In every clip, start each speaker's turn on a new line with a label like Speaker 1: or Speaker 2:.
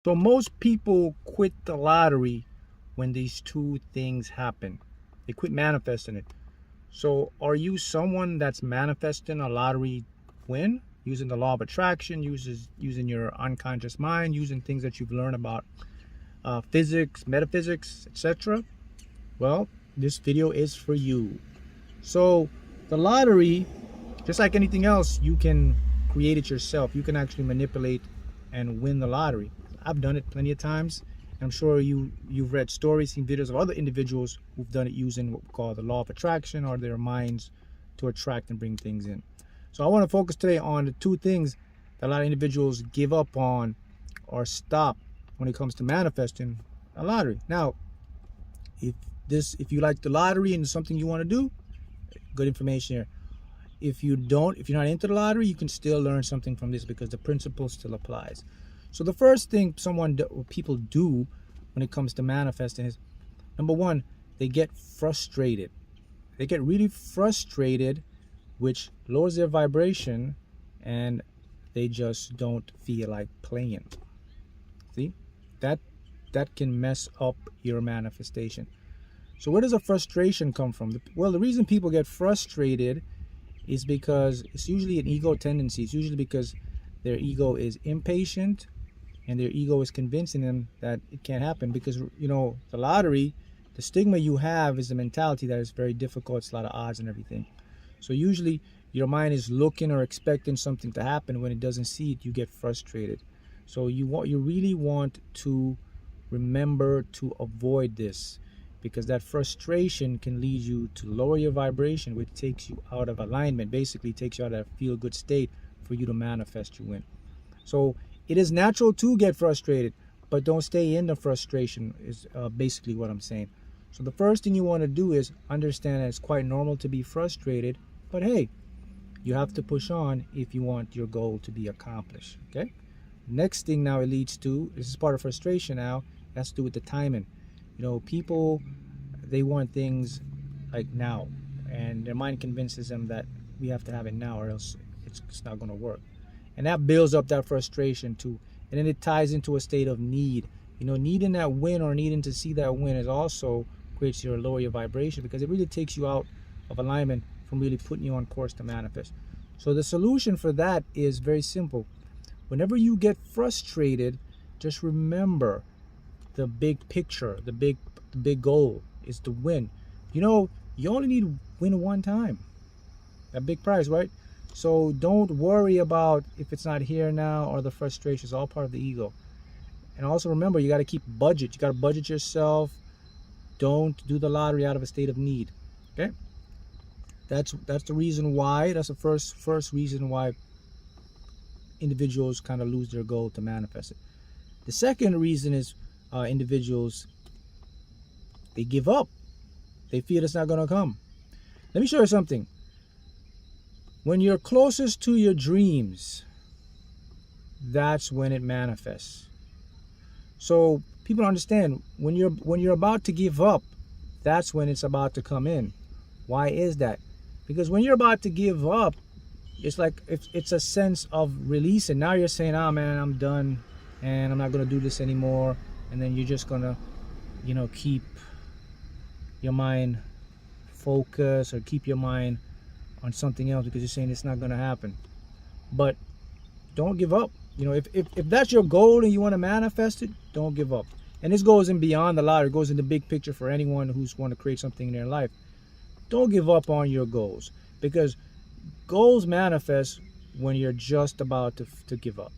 Speaker 1: So most people quit the lottery when these two things happen. They quit manifesting it. So are you someone that's manifesting a lottery win using the law of attraction, using your unconscious mind, using things that you've learned about physics, metaphysics, etc.? Well, this video is for you. So the lottery, just like anything else, you can create it yourself. You can actually manipulate and win the lottery. I've done it plenty of times. I'm sure you've read stories, seen videos of other individuals who've done it using what we call the law of attraction, or their minds to attract and bring things in. So I want to focus today on the two things that a lot of individuals give up on or stop when it comes to manifesting a lottery. Now, if you like the lottery and it's something you want to do, good information here. If you're not into the lottery, you can still learn something from this because the principle still applies. So the first thing people do when it comes to manifesting is, number one, they get frustrated. They get really frustrated, which lowers their vibration, and they just don't feel like playing. See, that can mess up your manifestation. So where does the frustration come from? Well, the reason people get frustrated is because it's usually an ego tendency. It's usually because their ego is impatient and their ego is convincing them that it can't happen. Because, the lottery, the stigma you have is the mentality that it's very difficult. It's a lot of odds and everything. So usually your mind is looking or expecting something to happen. When it doesn't see it, you get frustrated. So you really want to remember to avoid this, because that frustration can lead you to lower your vibration, which takes you out of alignment, basically takes you out of a feel-good state for you to manifest your win. So it is natural to get frustrated, but don't stay in the frustration is basically what I'm saying. So the first thing you want to do is understand that it's quite normal to be frustrated, but hey, you have to push on if you want your goal to be accomplished, okay? Next thing now it leads to, this is part of frustration now, it has to do with the timing. People, they want things like now, and their mind convinces them that we have to have it now or else it's not going to work. And that builds up that frustration too. And then it ties into a state of need. Needing that win or needing to see that win is also creates your lower your vibration, because it really takes you out of alignment from really putting you on course to manifest. So the solution for that is very simple. Whenever you get frustrated, just remember the big picture, the big goal is to win. You only need to win one time. That big prize, right? So don't worry about if it's not here now or the frustration. It's all part of the ego. And also remember, you got to keep budget. You got to budget yourself. Don't do the lottery out of a state of need. Okay? That's the reason why. That's the first reason why individuals kind of lose their goal to manifest it. The second reason is individuals, they give up. They feel it's not going to come. Let me show you something. When you're closest to your dreams, that's when it manifests. So people understand, when you're about to give up, that's when it's about to come in. Why is that? Because when you're about to give up, it's like it's a sense of release, and now you're saying, "Ah, man, I'm done, and I'm not going to do this anymore." And then you're just going to, keep your mind focused or keep your mind on something else because you're saying it's not going to happen. But don't give up. If that's your goal and you want to manifest it, don't give up. And this goes in beyond the lottery. It goes in the big picture for anyone who's want to create something in their life. Don't give up on your goals, because goals manifest when you're just about to give up.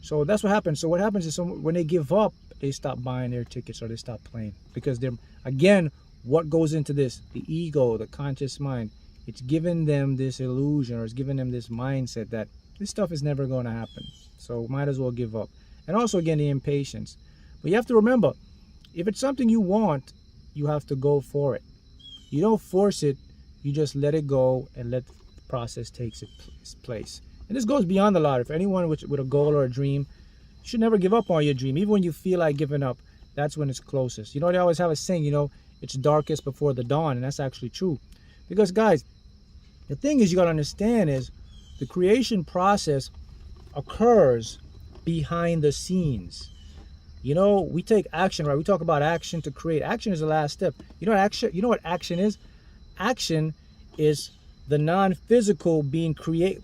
Speaker 1: So that's what happens. So what happens is when they give up, they stop buying their tickets or they stop playing, because they're, again, what goes into this? The ego, the conscious mind. It's giving them this illusion, or it's giving them this mindset that this stuff is never going to happen. So might as well give up. And also, again, the impatience. But you have to remember, if it's something you want, you have to go for it. You don't force it. You just let it go and let the process take its place. And this goes beyond the lottery. For anyone with a goal or a dream, you should never give up on your dream. Even when you feel like giving up, that's when it's closest. They always have a saying, it's darkest before the dawn. And that's actually true. Because, guys, the thing is, you got to understand is the creation process occurs behind the scenes. You know, we take action, right? We talk about action to create. Action is the last step. You know what action? You know what action is? Action is the non-physical being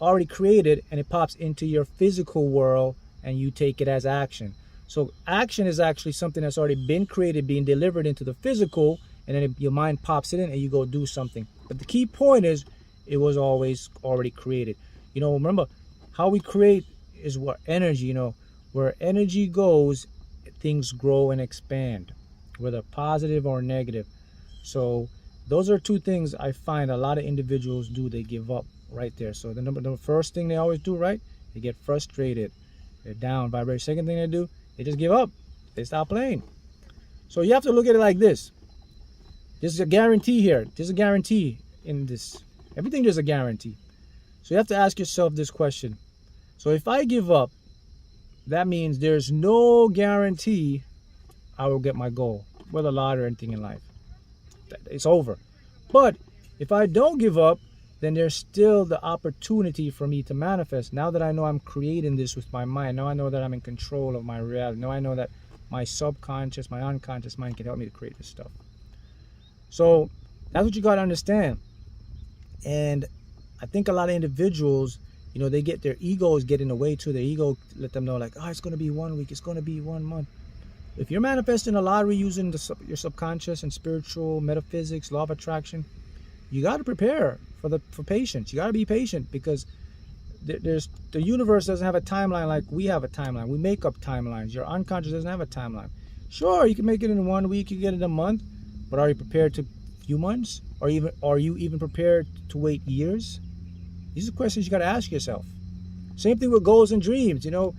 Speaker 1: already created, and it pops into your physical world, and you take it as action. So action is actually something that's already been created, being delivered into the physical, and then your mind pops it in, and you go do something. But the key point is, it was always already created. You know, remember, how we create is what energy. You know, where energy goes, things grow and expand, whether positive or negative. So those are two things I find a lot of individuals do. They give up right there. So the first thing they always do, right? They get frustrated. They're down, vibrate. Second thing they do, they just give up. They stop playing. So you have to look at it like this. There's a guarantee here. There's a guarantee in this. Everything there's a guarantee. So you have to ask yourself this question. So if I give up, that means there's no guarantee I will get my goal, whether a lot or anything in life. It's over. But if I don't give up, then there's still the opportunity for me to manifest. Now that I know I'm creating this with my mind, now I know that I'm in control of my reality. Now I know that my subconscious, my unconscious mind can help me to create this stuff. So that's what you got to understand. And I think a lot of individuals, you know, they get their egos get in the way too. Their ego let them know like, oh, it's going to be 1 week, it's going to be 1 month. If you're manifesting a lottery using your subconscious and spiritual metaphysics, law of attraction, you got to prepare for patience. You got to be patient, because the universe doesn't have a timeline like we have a timeline. We make up timelines. Your unconscious doesn't have a timeline. Sure, you can make it in 1 week, you get it in a month, but are you prepared to few months? Or even are you even prepared to wait years? These are questions you got to ask yourself. Same thing with goals and dreams. You know,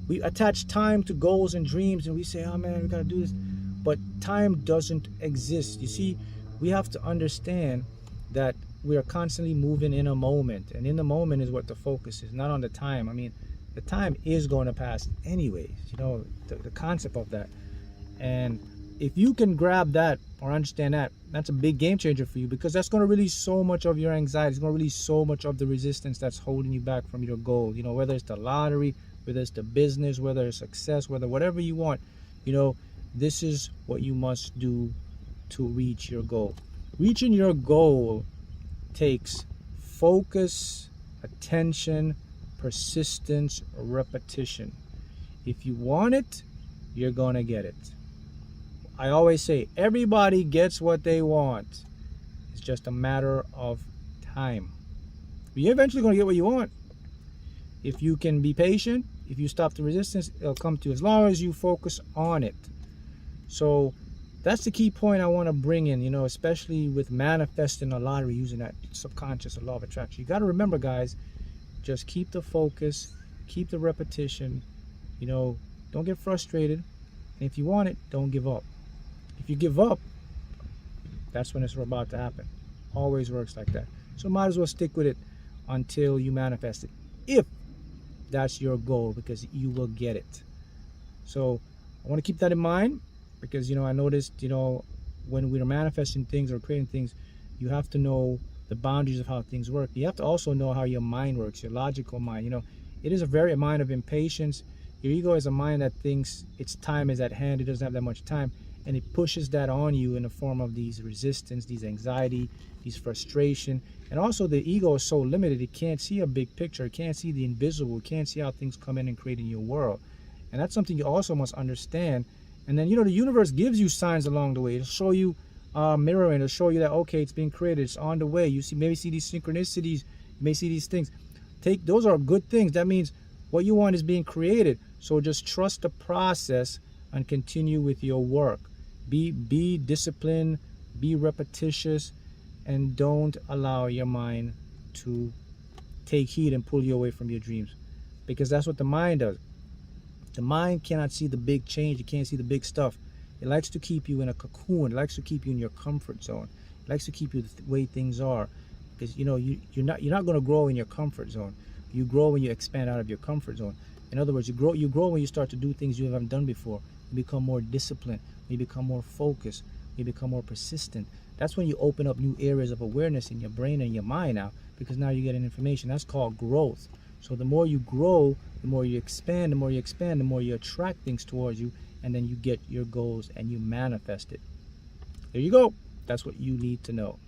Speaker 1: we attach time to goals and dreams, and we say, oh man, we got to do this. But time doesn't exist. You see, we have to understand that we are constantly moving in a moment, and in the moment is what the focus is, not on the time. I mean, the time is going to pass anyways, you know, the concept of that. And if you can grab that or understand that, that's a big game changer for you, because that's going to release so much of your anxiety. It's going to release so much of the resistance that's holding you back from your goal. You know, whether it's the lottery, whether it's the business, whether it's success, whatever you want, you know, this is what you must do to reach your goal. Reaching your goal takes focus, attention, persistence, repetition. If you want it, you're going to get it. I always say everybody gets what they want. It's just a matter of time. You're eventually going to get what you want. If you can be patient, if you stop the resistance, it'll come to you, as long as you focus on it. So that's the key point I want to bring in, you know, especially with manifesting a lottery using that subconscious or law of attraction. You got to remember, guys, just keep the focus, keep the repetition, you know, don't get frustrated. And if you want it, don't give up. If you give up, that's when it's about to happen. Always works like that. So might as well stick with it until you manifest it, if that's your goal, because you will get it. So I want to keep that in mind, because, you know, I noticed, you know, when we're manifesting things or creating things, you have to know the boundaries of how things work. You have to also know how your mind works, your logical mind. You know, it is a mind of impatience. Your ego is a mind that thinks its time is at hand. It doesn't have that much time. And it pushes that on you in the form of these resistance, these anxiety, these frustration. And also the ego is so limited, it can't see a big picture. It can't see the invisible. It can't see how things come in and create in your world. And that's something you also must understand. And then, you know, the universe gives you signs along the way. It'll show you mirroring. It'll show you that, okay, it's being created. It's on the way. You see, maybe see these synchronicities. You may see these things. Those are good things. That means what you want is being created. So just trust the process and continue with your work. Be disciplined, be repetitious, and don't allow your mind to take heed and pull you away from your dreams, because that's what the mind does. The mind cannot see the big change. It can't see the big stuff. It likes to keep you in a cocoon. It likes to keep you in your comfort zone. It likes to keep you the way things are, because, you know, you're not going to grow in your comfort zone. You grow when you expand out of your comfort zone. In other words, you grow when you start to do things you haven't done before. You become more disciplined. You become more focused. You become more persistent. That's when you open up new areas of awareness in your brain and your mind now, because now you're getting information. That's called growth. So the more you grow, the more you expand. The more you expand, the more you attract things towards you, and then you get your goals and you manifest it. There you go. That's what you need to know.